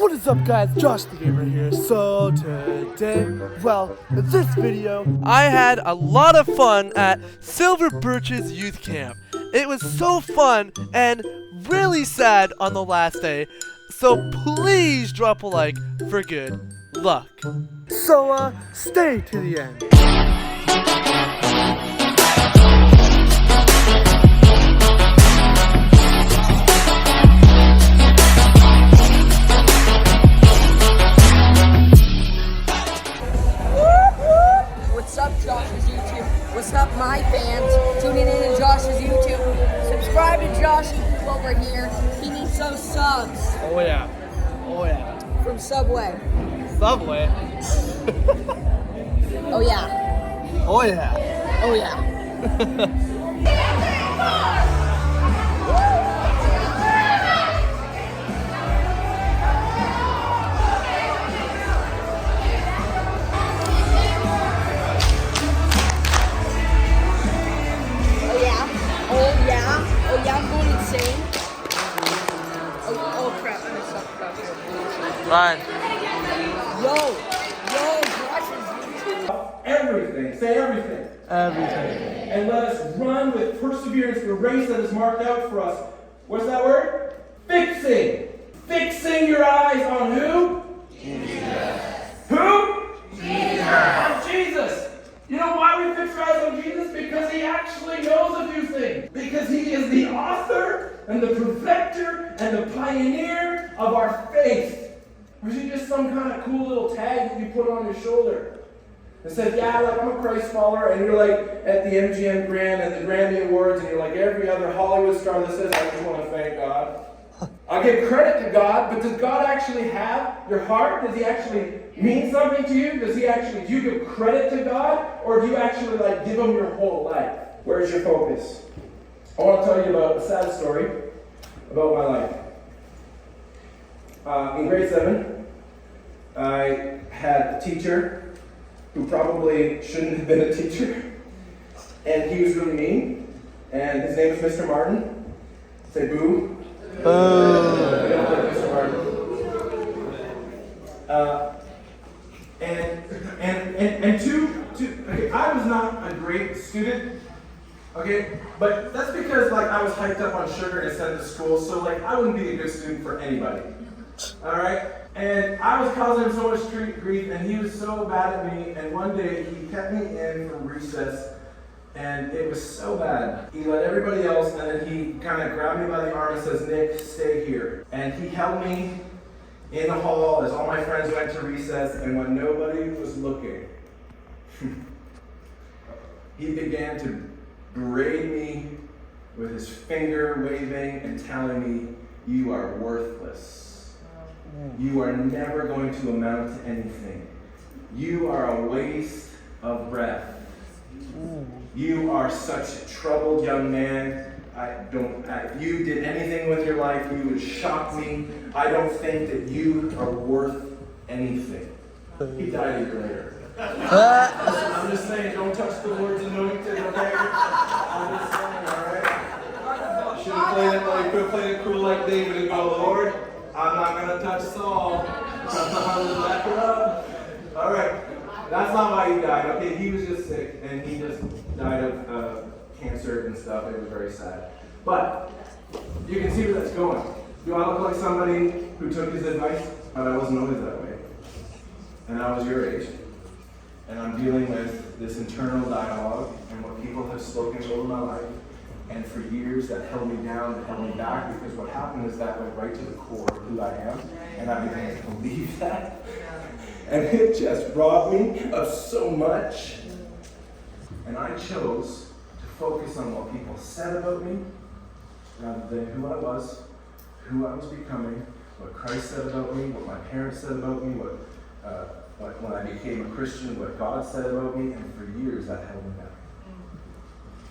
What is up, guys? Josh the Gamer here. So today, in this video, I had a lot of fun at Silver Birches Youth Camp. It was so fun and really sad on the last day, so please drop a like for good luck. So, stay to the end. What's up, Josh's YouTube? What's up, my fans? Tuning in to Josh's YouTube. Subscribe to Josh over here. He needs those subs. Oh yeah. Oh yeah. From Subway. Subway? Oh yeah. Oh yeah. Oh yeah. Oh yeah, I'm going insane. Oh crap, I messed up about here. Fine. Yo, Everything, say everything. Everything. And let us run with perseverance the race that is marked out for us. What's that word? Fixing. Fixing your eyes on who? Jesus. Who? Jesus. On Jesus. You know why we fix our eyes on Jesus? Because he actually knows a few things. Because he is the author and the perfecter and the pioneer of our faith. Or is he just some kind of cool little tag that you put on your shoulder? It says, yeah, like I'm a Christ follower, and you're like at the MGM Grand and the Grammy Awards, and you're like every other Hollywood star that says, I just want to thank God. I give credit to God, but does God actually have your heart? Does he actually mean something to you? Do you give credit to God, or do you actually like give him your whole life? Where's your focus? I want to tell you about a sad story about my life. In grade 7, I had a teacher who probably shouldn't have been a teacher, and he was really mean, and his name was Mr. Martin. Say boo. We don't like Mr. Martin. Okay, I was not a great student, okay, but that's because like I was hyped up on sugar and sent to school, so like I wouldn't be a good student for anybody. All right, and I was causing him so much grief, and he was so bad at me. And one day he kept me in from recess, and it was so bad. He let everybody else, and then he kind of grabbed me by the arm and says, "Nick, stay here." And he held me in the hall as all my friends went to recess, and when nobody was looking, he began to berate me with his finger waving and telling me, "You are worthless. You are never going to amount to anything. You are a waste of breath. You are such a troubled young man. If you did anything with your life, you would shock me. I don't think that you are worth anything." He died a year later. I'm just saying, don't touch the words anointed, okay? I'm just saying, alright? Should have played it cool like David and go, "Lord, I'm not going to touch Saul. I'm going to back her up." All right. That's not why he died. Okay, he was just sick, and he just died of cancer and stuff. It was very sad. But you can see where that's going. Do I look like somebody who took his advice? But I wasn't always that way. And I was your age. And I'm dealing with this internal dialogue and what people have spoken over my life. And for years that held me down, that held me back, because what happened is that went right to the core of who I am, and I began to believe that. And it just robbed me of so much. And I chose to focus on what people said about me, rather than who I was becoming, what Christ said about me, what my parents said about me, what when I became a Christian, what God said about me, and for years that held me back.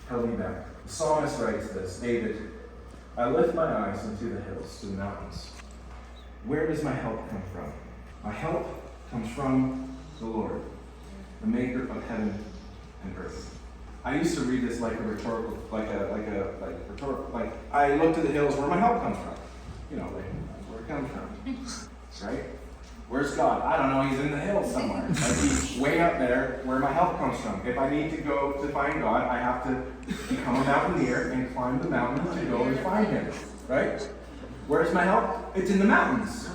Held me back. The psalmist writes this, David, "I lift my eyes into the hills, to the mountains. Where does my help come from? My help comes from the Lord, the maker of heaven and earth." I used to read this like a rhetorical, I look to the hills where my help comes from. You know, where it comes from. right? Where's God? I don't know, he's in the hills somewhere. Like he's way up there where my help comes from. If I need to go to find God, I have to become a mountaineer and climb the mountain to go and find him, right? Where's my help? It's in the mountains.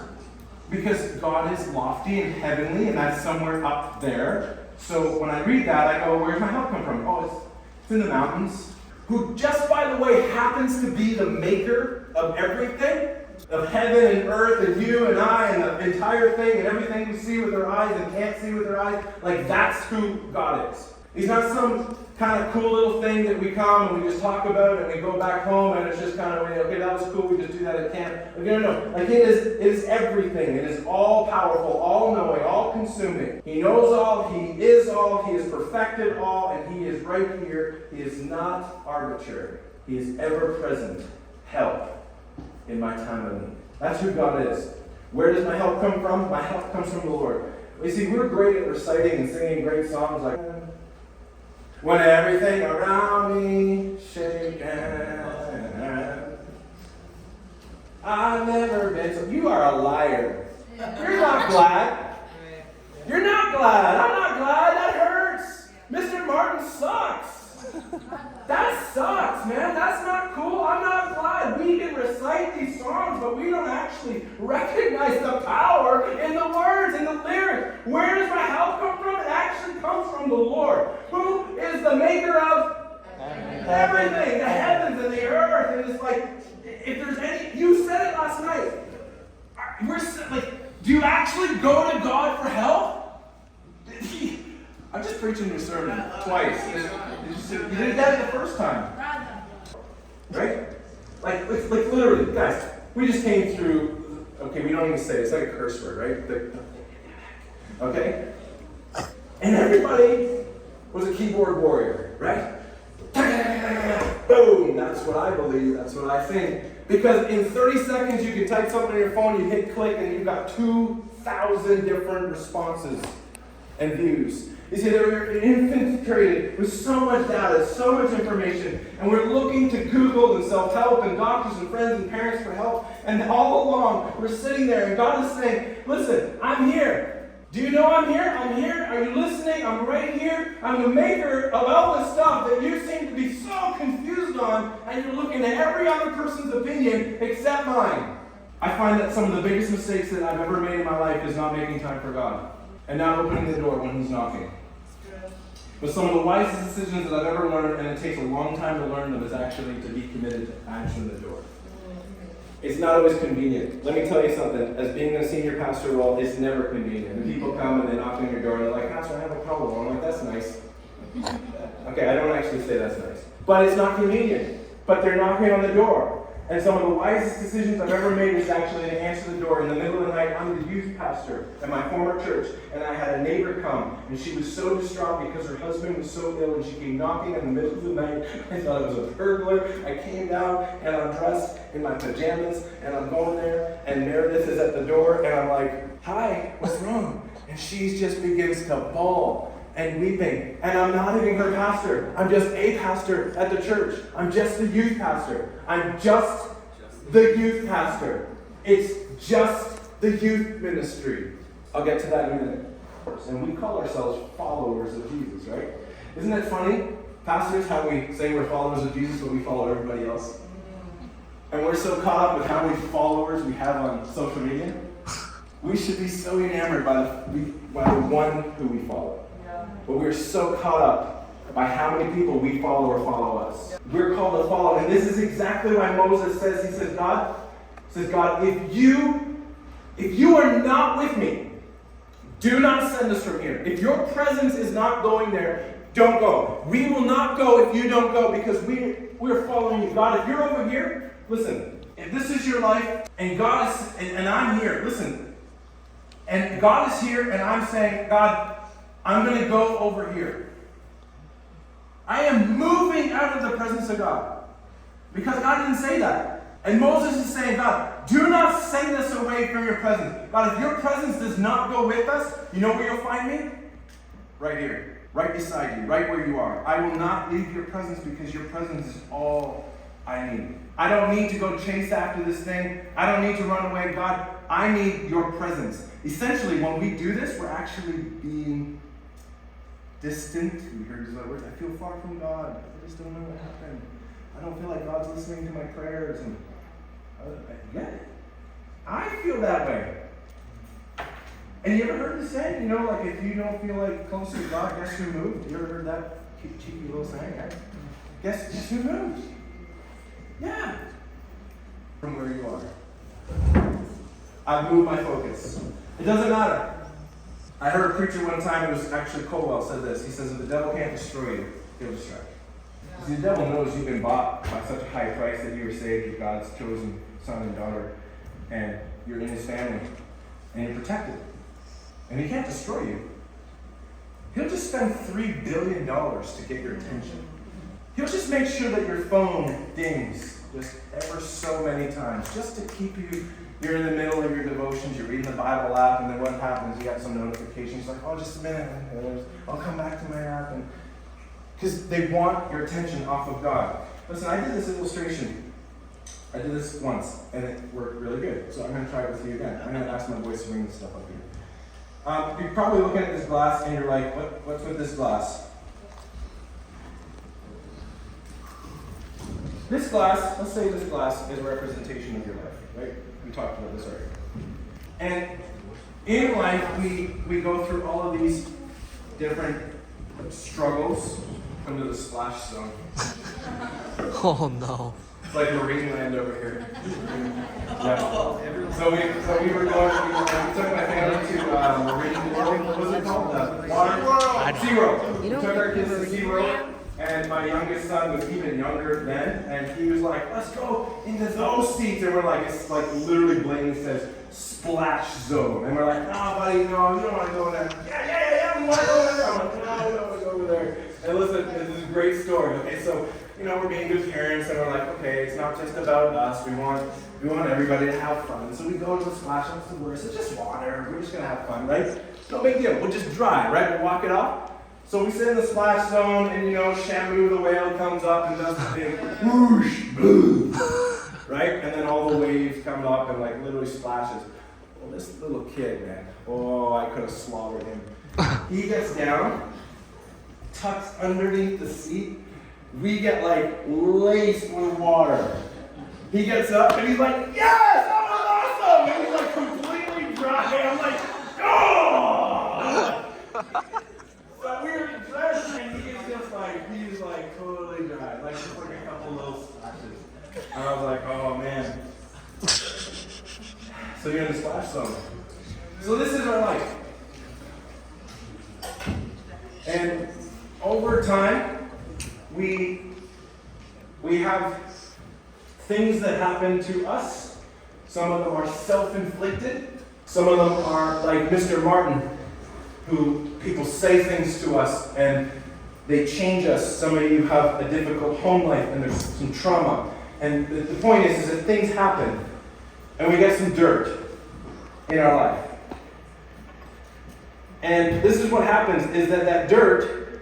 Because God is lofty and heavenly, and that's somewhere up there. So when I read that, I go, where's my help come from? Oh, it's in the mountains. Who, just by the way, happens to be the maker of everything, of heaven and earth and you and I and the entire thing and everything we see with our eyes and can't see with our eyes. Like, that's who God is. He's not some kind of cool little thing that we come and we just talk about and we go back home and it's just kind of, okay, that was cool, we just do that at camp. Like, no. Like, it is everything. It is all powerful, all knowing, all consuming. He knows all, he is perfected all, and he is right here. He is not arbitrary. He is ever present help in my time of need. That's who God is. Where does my help come from? My help comes from the Lord. You see, we're great at reciting and singing great songs like, when everything around me shaking. I've never been so. You are a liar. You're not glad. You're not glad. I'm not glad. That hurts. Mr. Martin sucks. That sucks, man. That's not cool. I'm not glad. We can recite these songs, but we don't actually recognize the power in the words, in the lyrics. Where does my help come from? It actually comes from the Lord, who is the maker of everything, the heavens and the earth. And it's like, if there's any, you said it last night. Do you actually go to God for help? I'm just preaching your sermon twice. You did that the first time. Right? Like literally, guys, we just came through, okay, we don't even say it. It's like a curse word, right? Okay? And everybody was a keyboard warrior, right? Boom! That's what I believe. That's what I think. Because in 30 seconds, you can type something on your phone, you hit click, and you've got 2,000 different responses and views. You see, they're infiltrated with so much data, so much information, and we're looking to Google and self-help and doctors and friends and parents for help, and all along, we're sitting there, and God is saying, listen, I'm here. Do you know I'm here? I'm here. Are you listening? I'm right here. I'm the maker of all this stuff that you seem to be so confused on, and you're looking at every other person's opinion except mine. I find that some of the biggest mistakes that I've ever made in my life is not making time for God and not opening the door when He's knocking. But some of the wisest decisions that I've ever learned, and it takes a long time to learn them, is actually to be committed to answering the door. It's not always convenient. Let me tell you something. As being in a senior pastor role, it's never convenient. And people come and they knock on your door and they're like, Pastor, I have a problem. I'm like, that's nice. Okay, I don't actually say that's nice. But it's not convenient. But they're knocking on the door. And some of the wisest decisions I've ever made is actually to answer the door. In the middle of the night, I'm the youth pastor at my former church, and I had a neighbor come, and she was so distraught because her husband was so ill, and she came knocking in the middle of the night. I thought it was a burglar. I came down, and I'm dressed in my pajamas, and I'm going there, and Meredith is at the door, and I'm like, hi, what's wrong? And she just begins to bawl and weeping. And I'm not even her pastor. I'm just a pastor at the church. I'm just the youth pastor. I'm just the youth pastor. It's just the youth ministry. I'll get to that in a minute. And we call ourselves followers of Jesus, right? Isn't that funny? Pastors, how we say we're followers of Jesus, but we follow everybody else. And we're so caught up with how many followers we have on social media. We should be so enamored by the one who we follow. But we're so caught up by how many people we follow or follow us. We're called to follow. And this is exactly why Moses says, he says, God, if you are not with me, do not send us from here. If your presence is not going there, don't go. We will not go if you don't go, because we're following you. God, if you're over here, listen, if this is your life, and God is, and I'm here, listen, and God is here, and I'm saying, God, I'm going to go over here. I am moving out of the presence of God. Because God didn't say that. And Moses is saying, God, do not send us away from your presence. God, if your presence does not go with us, you know where you'll find me? Right here. Right beside you. Right where you are. I will not leave your presence, because your presence is all I need. I don't need to go chase after this thing. I don't need to run away. God, I need your presence. Essentially, when we do this, we're actually being distant. We heard these words, I feel far from God. I just don't know what happened. I don't feel like God's listening to my prayers. And yeah, I feel that way. And you ever heard the saying, like if you don't feel like close to God, guess who moved? You ever heard that cheeky little saying, right? Guess who moved? Yeah. From where you are. I've moved my focus. It doesn't matter. I heard a preacher one time, it was actually Colwell, said this. He says, if the devil can't destroy you, he'll distract you. See, the devil knows you've been bought by such a high price that you were saved, you're God's chosen son and daughter, and you're in his family, and you're protected. And he can't destroy you. He'll just spend $3 billion to get your attention. He'll just make sure that your phone dings just ever so many times, just to keep you. You're in the middle of your devotions, you're reading the Bible app, and then what happens? You got some notifications like, oh, just a minute, I'll come back to my app. Because they want your attention off of God. Listen, I did this illustration. I did this once, and it worked really good. So I'm going to try it with you again. I'm going to ask my boys to bring this stuff up here. You're probably looking at this glass, and you're like, what's with this glass? This glass, let's say this glass is a representation of your life, right? We talked about this already. And in life, we go through all of these different struggles. Come to the splash zone. Oh no. It's like Marine land over here. Yeah. So we were going, we took my family to Marine World. What was it called? Water Zero. We took our kids to Zero. And my youngest son was even younger then, and he was like, let's go into those seats. And we're like, it's like literally blatantly says splash zone. And we're like, no, buddy, no, you don't want to go in there. Yeah, we want to go in there. I'm like, no, we don't want to go over there. And listen, this is a great story. Okay, so, we're being good parents, and we're like, okay, it's not just about us. We want everybody to have fun. So we go to the splash, what's the worst? It's just water. We're just going to have fun, right? No big deal. We'll just dry, right? We'll walk it off. So we sit in the splash zone, and Shamu the whale comes up and does the thing, whoosh, boom, right? And then all the waves come up and literally splashes. Well, this little kid, man, I could have slaughtered him. He gets down, tucks underneath the seat. We get laced with water. He gets up and he's like, yes, that was awesome! And he's completely dry. I'm like, oh! So we were dressed, and he is totally dry, just a couple little splashes. And I was like, oh man. So you're in the splash zone. So this is our life. And over time, we have things that happen to us. Some of them are self-inflicted. Some of them are like Mr. Martin, who people say things to us and they change us. Some of you have a difficult home life and there's some trauma. And the point is that things happen and we get some dirt in our life. And this is what happens, is that dirt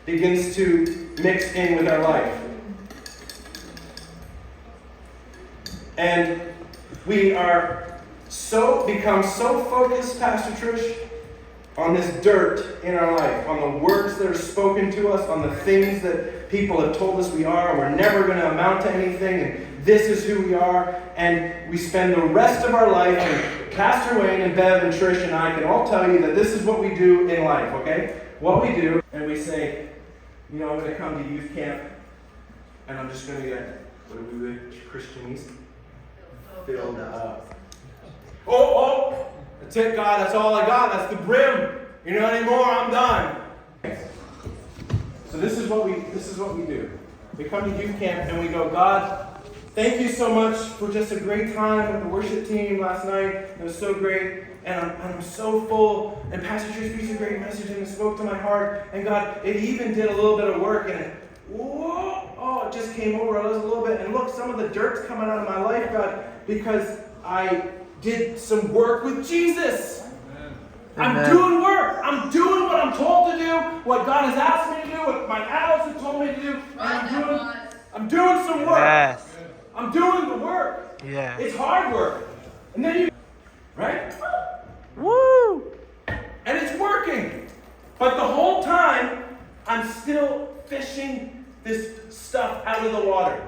begins to mix in with our life. And we are become so focused, Pastor Trish, on this dirt in our life, on the words that are spoken to us, on the things that people have told us we are, and we're never going to amount to anything, and this is who we are, and we spend the rest of our life, and Pastor Wayne and Bev and Trish and I can all tell you that this is what we do in life, okay? What we do, and we say, I'm going to come to youth camp, and I'm just going to get, what do we do, Christianese? Filled up. Oh, that's it, God, that's all I got, that's the brim. You know anymore, I'm done. So this is what we do. We come to youth camp and we go, God, thank you so much for just a great time with the worship team last night. It was so great. And I'm so full. And Pastor Trish preached a great message and it spoke to my heart. And God, it even did a little bit of work and it just came over a little bit. And look, some of the dirt's coming out of my life, God, because I did some work with Jesus. Amen. I'm doing work. I'm doing what I'm told to do, what God has asked me to do, what my adults have told me to do. And I'm doing some work. Yes. I'm doing the work. Yeah. It's hard work. And then Right? Woo! And it's working. But the whole time, I'm still fishing this stuff out of the water.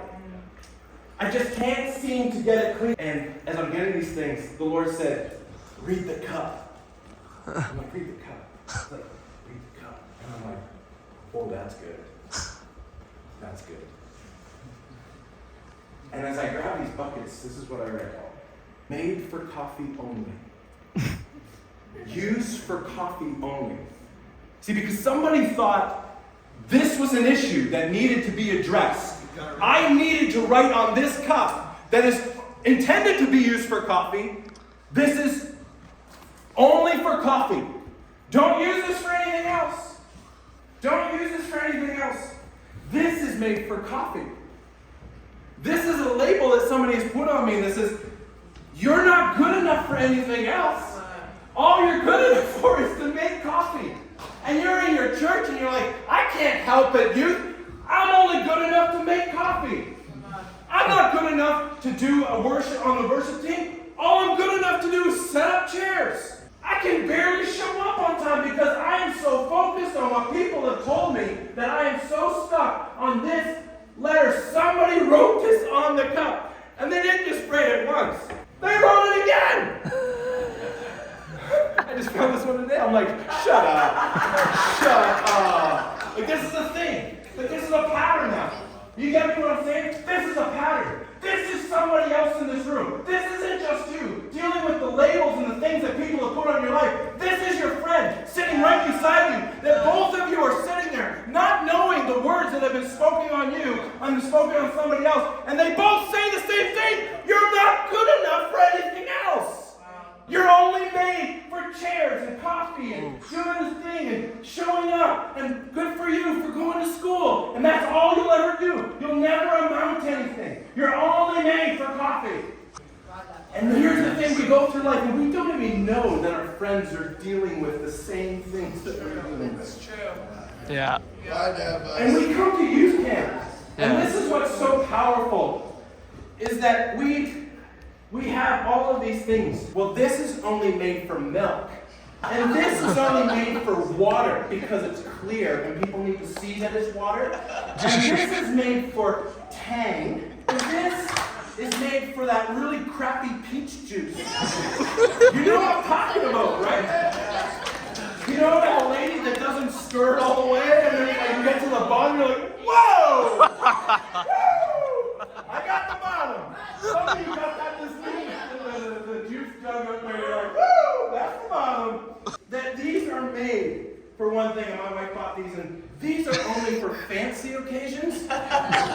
I just can't seem to get it clean. And as I'm getting these things, the Lord said, read the cup. I'm like, read the cup. He's like, read the cup. And I'm like, oh, that's good. That's good. And as I grab these buckets, this is what I read. Made for coffee only. Used for coffee only. See, because somebody thought this was an issue that needed to be addressed. I needed to write on this cup that is intended to be used for coffee. This is only for coffee. Don't use this for anything else. Don't use this for anything else. This is made for coffee. This is a label that somebody has put on me that says, you're not good enough for anything else. All you're good enough for is to make coffee. And you're in your church and you're like, I can't help it, youth. I'm only good enough to make coffee. I'm not good enough to do a worship on the worship team. All I'm good enough to do is set up chairs. I can barely show up on time because I am so focused on what people have told me that I am so stuck on this letter. Somebody wrote this on the cup. And they didn't just write it once. They wrote it again. I just found this one today. I'm like, shut up. Shut up. Like, this is a thing. Like, this is a pattern now. You get me what I'm saying? This is a pattern. This is somebody else in this room. This isn't just you dealing with the labels and the things that people have put on your life. This is your friend sitting right beside you. That both of you are sitting there, not knowing the words that have been spoken on you and spoken on somebody else. And they both say the same thing. You're not good enough for anything else. You're only made for chairs and coffee and doing this thing and showing up. And good for you for going to school. And that's all you'll ever do. You'll never amount to anything. You're only made for coffee. And here's the thing, we go through life and we don't even know that our friends are dealing with the same things that we're dealing with. It's true. Yeah. And we come to youth camp. And this is what's so powerful, is that we have all of these things. Well, this is only made for milk. And this is only made for water because it's clear and people need to see that it's water. And this is made for tang. And this is made for that really crappy peach juice. You know what I'm talking about, right? You know that lady that doesn't stir it all the way and then like, you get to the bottom and you're like, whoa! Woo! I got the bottom. Some of you got that this week. The juice jug up there, you're like, woo! That's the bottom. That these are made for one thing, and my wife bought these, and these are only for fancy occasions.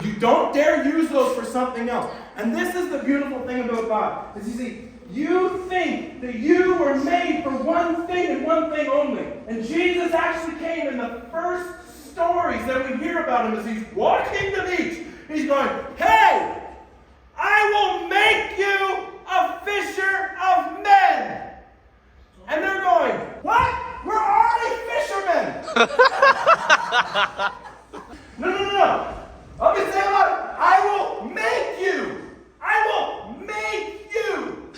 You don't dare use those for something else. And this is the beautiful thing about God, is you see, you think that you were made for one thing and one thing only. And Jesus actually came in the first stories that we hear about him as he's walking the beach. He's going, hey, I will make you a fisher of men. And they're going, what? We're already fishermen. No. Let me say it loud. I will make you. I will make you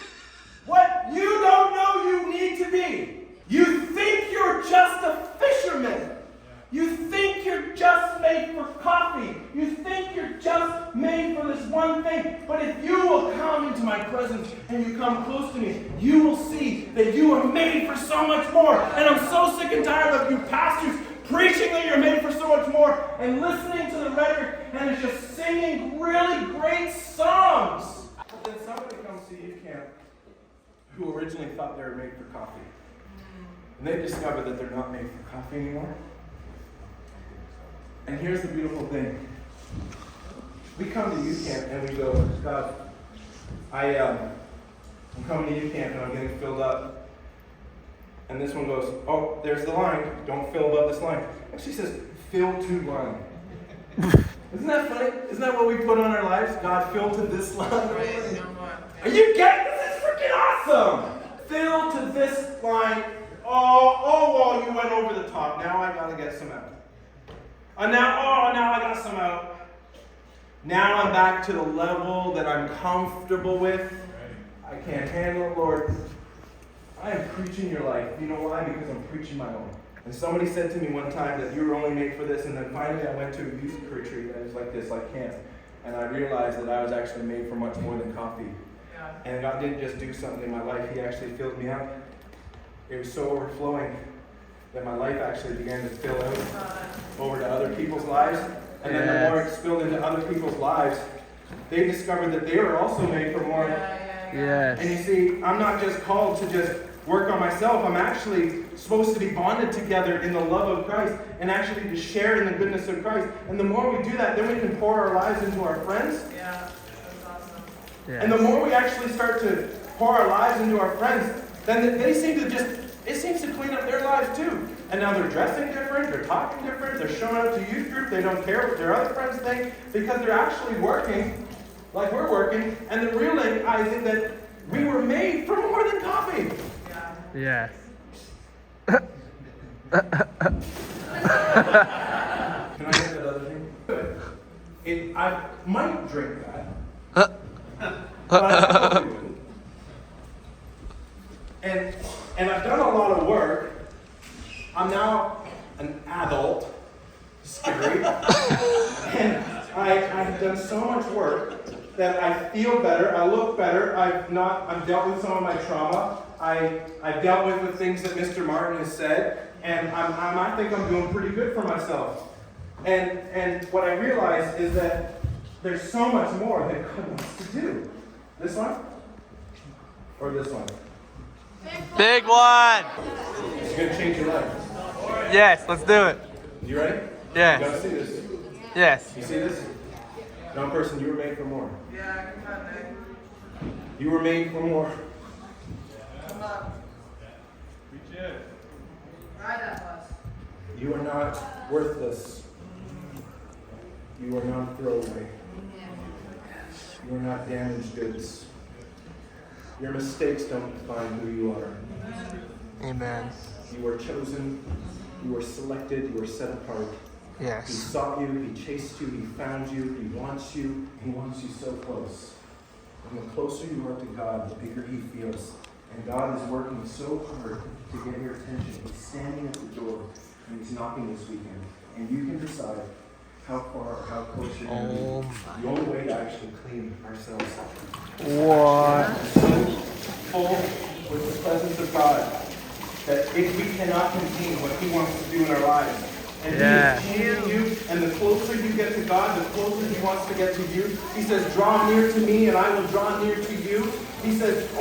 what you don't know you need to be. You think you're just a fisherman. You think you're just made for coffee. You think you're just made for this one thing. But if you will come into my presence and you come close to me, you will see that you are made for so much more. And I'm so sick and tired of you pastors preaching that you're made for so much more and listening to the rhetoric and it's just singing really great songs. But then somebody comes to youth camp who originally thought they were made for coffee. And they discover that they're not made for coffee anymore. And here's the beautiful thing. We come to youth camp and we go, God, I'm coming to youth camp and I'm getting filled up. And this one goes, oh, there's the line. Don't fill above this line. And she says, fill to line. Isn't that funny? Isn't that what we put on our lives? God, fill to this line. Are you getting this? Is freaking awesome. Fill to this line. Oh, well, you went over the top. Now I gotta get some out. Now I got some out. Now I'm back to the level that I'm comfortable with. I can't handle it, Lord. I am preaching your life. You know why? Because I'm preaching my own. And somebody said to me one time that you were only made for this, and then finally I went to a youth retreat that was like this, like camp, and I realized that I was actually made for much more than coffee. And God didn't just do something in my life, He actually filled me up. It was so overflowing that my life actually began to spill out over to other people's lives. And then the more it spilled into other people's lives, they discovered that they were also made for more. Yes. And you see, I'm not just called to just work on myself. I'm actually supposed to be bonded together in the love of Christ and actually to share in the goodness of Christ. And the more we do that, then we can pour our lives into our friends. Yeah, that's awesome. Yes. And the more we actually start to pour our lives into our friends, then they seem to it seems to clean up their lives too. And now they're dressing different, they're talking different, they're showing up to youth group, they don't care what their other friends think, because they're actually working like we're working, and they're realizing that we were made for more than coffee. Yes. Can I get that other thing? I might drink that. But I probably wouldn't. And I've done a lot of work. I'm now an adult. Scary. And I've done so much work that I feel better, I look better, I've dealt with some of my trauma. I've dealt with the things that Mr. Martin has said, and I think I'm doing pretty good for myself. And what I realize is that there's so much more that God wants to do. This one? Or this one? Big one. It's going to change your life. Yes, let's do it. You ready? Yes. You got to see this. Yes. You see this? Young person, you were made for more. Yeah, I can find that. You were made for more. Come on. Ride that bus. You are not worthless. You are not throwaway. You are not damaged goods. Your mistakes don't define who you are. Amen. You are chosen. You are selected. You are set apart. He Yes. sought you. He chased you. He found you. He wants you. He wants you so close. And the closer you are to God, the bigger He feels. And God is working so hard to get your attention. He's standing at the door and He's knocking this weekend. And you can decide how far or how close you're going to be. The only way to actually clean ourselves What? so full with the presence of God that if we cannot contain what He wants to do in our lives. And He is changing you, and the closer you get to God, the closer He wants to get to you. He says, draw near to me, and I will draw near to you. He says, I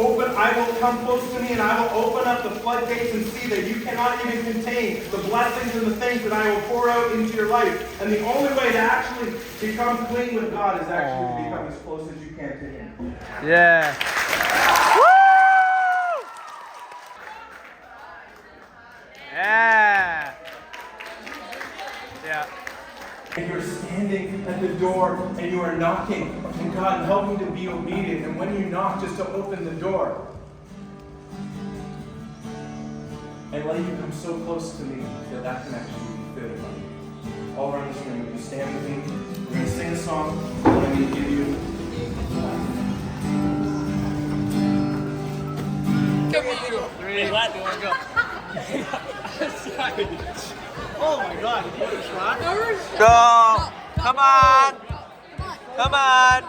will come close to me, and I will open up the floodgates and see that you cannot even contain the blessings and the things that I will pour out into your life. And the only way to actually become clean with God is actually to become as close as you can to Him. Yeah. Yeah. Yeah. And you're standing at the door and you are knocking, and God, help me to be obedient. And when you knock, just to open the door and let you come so close to me that can actually be fitted on you. All around this room, would you stand with me? We're going to sing a song. I want to give you. Hey, what? Do you want to go? Oh my God! You want a shot? Go. Come on. Come on.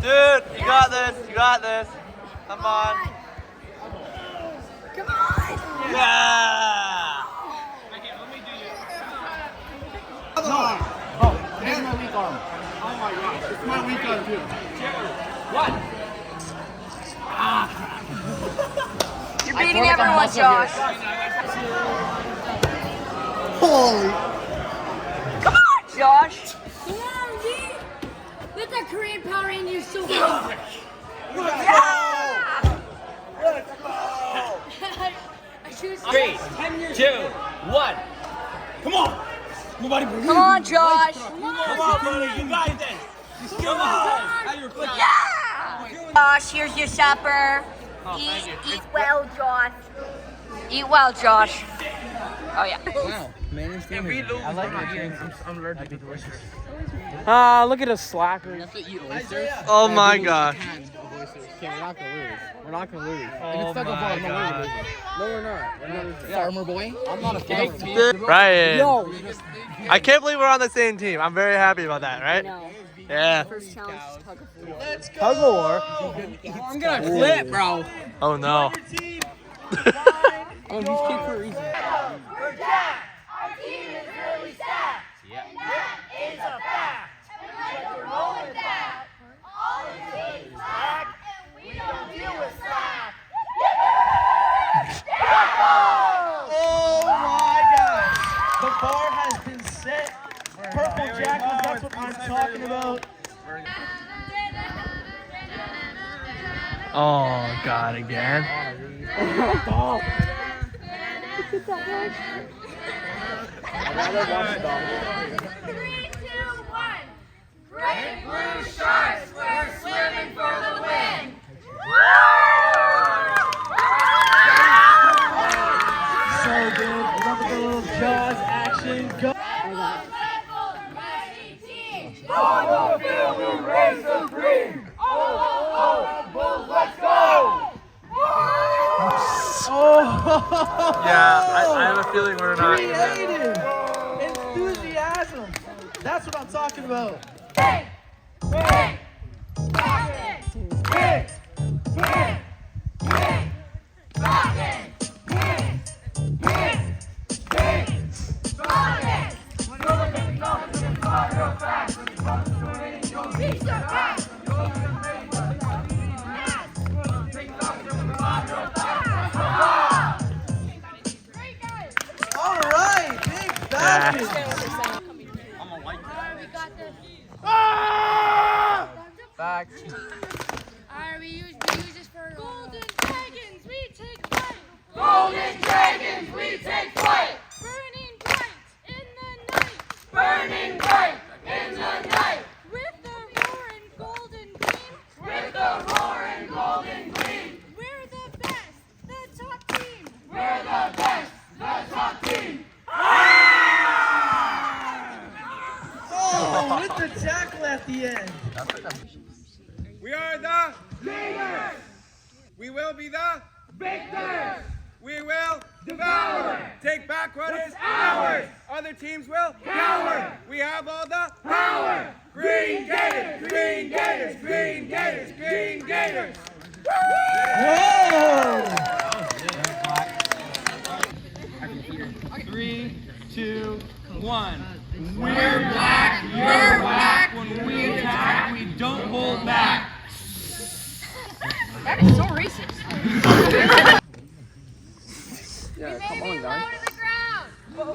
Dude, you got this. You got this. Come on. Come on! Yeah. Okay, let me do you. No. Oh, this is my weak arm. Oh my gosh, it's my weak arm too. 2, 1. You're beating everyone, Josh. Holy. Come on, Josh. Yeah, dude. With the Korean Power Rangers so hungry. Yeah! Let's go! I should 3, 2, 1. Come on. Nobody believe Come on, Josh. Come on, buddy. You got this. Come on. How your foot? Yeah! Josh, here's your supper. Eat well, Josh. Eat well, Josh. Oh, yeah. Wow. I like my drink. I'm allergic to delicious. Look at us slackers. You have to eat oysters. Oh my gosh. Okay, we're not gonna lose. We're not gonna lose. Oh my God. No, we're not. We're not. Farmer boy. I'm not a farmer. Ryan. Yo. I can't believe we're on the same team. I'm very happy about that, right? No. Yeah. First challenge, tug of war. Tug of war. I'm gonna flip, bro. Oh no. Oh, he's kicked for a reason. We're jacked. Our team is really stacked. And that is a fact. And when we're rolling down, all the team's back, and we don't deal with slack. Oh my gosh. The bar has been set. Purple jackets, that's what I'm talking about. Oh God, again. Three, two, one. Great blue sharks, we're swimming for the win. So good. Remember the little Jaws action. Go. Red Bull Racing Team. On the field we race the green. Oh, Red Bulls, let's go. Yeah, I have a feeling we're not. Creative. Enthusiasm. That's what I'm talking about. All right, big Falcons. Facts. We use this for Golden Dragons, we take flight. Golden Dragons, we take flight. Burning bright in the night. Burning bright in the night. With the roaring golden gleam. With the roaring golden gleam. We're the best, the top team. We're the best, the top team. Oh, with the tackle at the end. We are the leaders. We will be the victors. We will devour. Take back what is ours. Other teams will cower. We have all the power. Green Gators, Green Gators, Green Gators, Green Gators. Whoa! 3, 2, 1. We're black. You're black. When we attack, we don't hold back. That is so racist. Yeah, come on, guys. Low to the ground. Low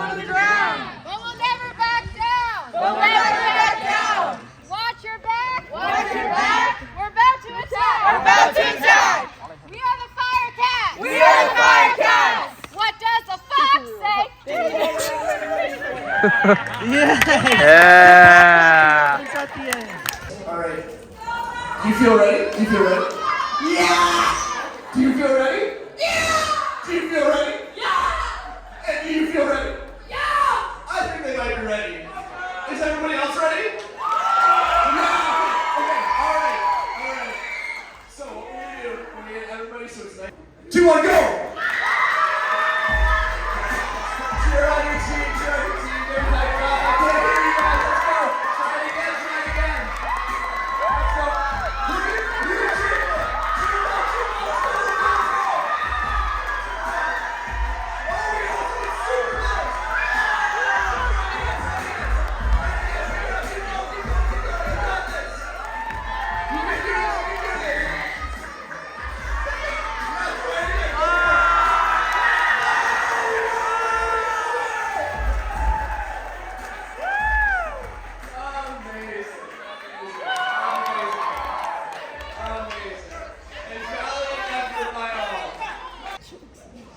to the ground. But we'll never back down. We'll never back down. Watch your back. Watch your back. We're about to attack. We're about to attack. We are the Fire Cats. We are the Fire Cats. What does the fox say? Yeah. It's at the end. All right. Do you feel ready? Do you feel ready? Yeah! Do you feel ready? Yeah! Do you feel ready? Yeah! And do you feel ready? Yeah! I think they might be ready. Is everybody else ready? Yeah! Okay, all right. So what we're gonna do, we're gonna get everybody so it's nice. 2, 1, go! Cheer on your team, cheer on your team. There's like, I can't hear you guys. Let's go. Try it again, try it again. Let's go. You cheer.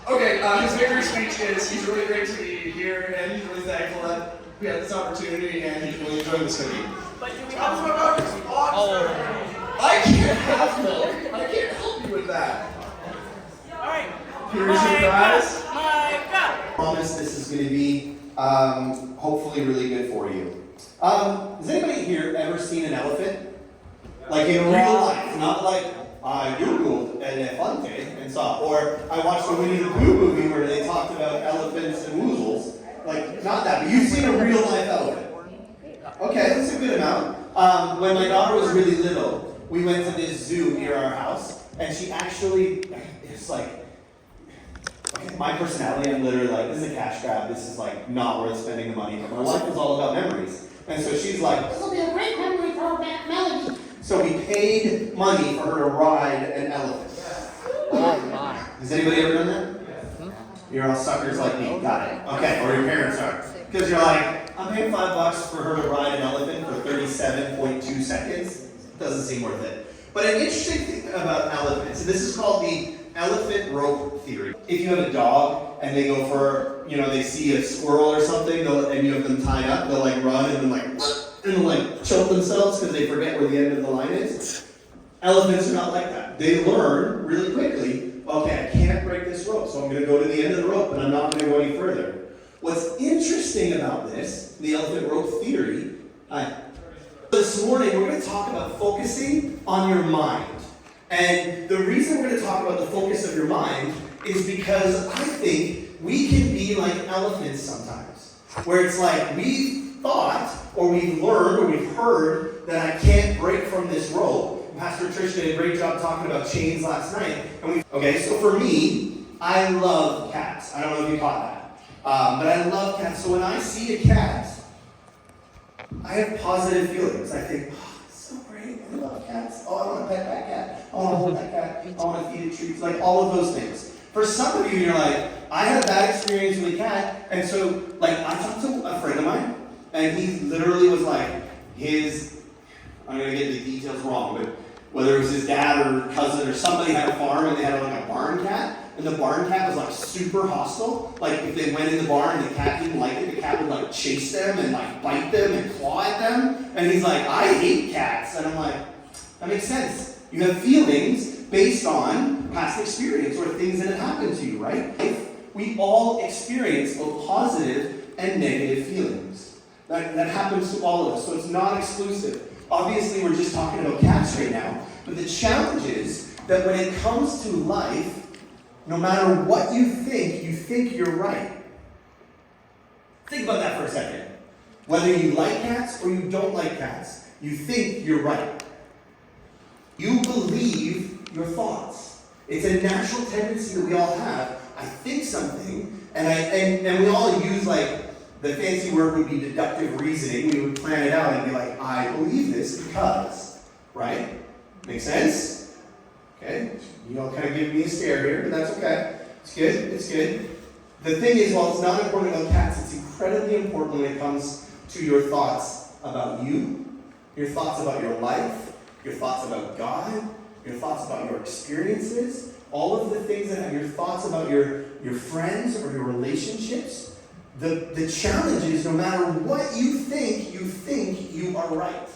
Okay, his victory speech is he's really great to be here and he's really thankful that we had this opportunity and he's really enjoying this city. But do we have some I can't have milk. I can't help you with that. Alright. Here's your prize. promise this is going to be hopefully really good for you. Has anybody here ever seen an elephant? Like in real life, not like I Googled an elefante and saw, or I watched a Winnie the Pooh movie where they talked about elephants and woozles. Like, not that, but you've seen a real life elephant. Okay, that's a good amount. When my daughter was really little, we went to this zoo near our house, and she actually, it's like, okay, my personality, I'm literally like, this is a cash grab, this is like not worth spending the money, but my wife is all about memories. And so she's like, this will be a great memory for our Melody. So we paid money for her to ride an elephant. Oh my. Has anybody ever done that? You're all suckers like me, got it. Okay, or your parents are. Because you're like, I'm paying $5 for her to ride an elephant for 37.2 seconds. Doesn't seem worth it. But an interesting thing about elephants, and this is called the elephant rope theory. If you have a dog and they go for, they see a squirrel or something, and you have them tied up, they'll like run and then like choke themselves because they forget where the end of the line is. Elephants are not like that. They learn really quickly, okay, I can't break this rope, so I'm going to go to the end of the rope and I'm not going to go any further. What's interesting about this, the elephant rope theory, this morning we're going to talk about focusing on your mind. And the reason we're going to talk about the focus of your mind is because I think we can be like elephants sometimes. Where it's like we've thought, or we've learned, or we've heard that I can't break from this rope. Pastor Trish did a great job talking about chains last night. Okay, so for me, I love cats. I don't know if you caught that. But I love cats. So when I see a cat, I have positive feelings. I think, oh, it's so great. I love cats. Oh, I want to pet that cat. I want to hold that cat. I want to feed it treats. Like all of those things. For some of you, you're like, I had a bad experience with a cat. And so, like, I talked to a friend of mine, and he literally was like, I'm going to get the details wrong, but whether it was his dad or cousin or somebody had a farm and they had like a barn cat, and the barn cat was like super hostile. Like if they went in the barn and the cat didn't like it, the cat would like chase them and like bite them and claw at them. And he's like, I hate cats. And I'm like, that makes sense. You have feelings based on past experience or things that have happened to you, right? We all experience both positive and negative feelings. That happens to all of us, so it's not exclusive. Obviously, we're just talking about cats right now, but the challenge is that when it comes to life, no matter what you think you're right. Think about that for a second. Whether you like cats or you don't like cats, you think you're right. You believe your thoughts. It's a natural tendency that we all have. I think something, and we all use like, the fancy word would be deductive reasoning. We would plan it out and be like, I believe this because, right? Make sense? Okay? You all kind of give me a stare here, but that's okay. It's good. It's good. The thing is, while it's not important about cats, it's incredibly important when it comes to your thoughts about you, your thoughts about your life, your thoughts about God, your thoughts about your experiences, all of the things that have your thoughts about your friends or your relationships. The challenge is no matter what you think you are right.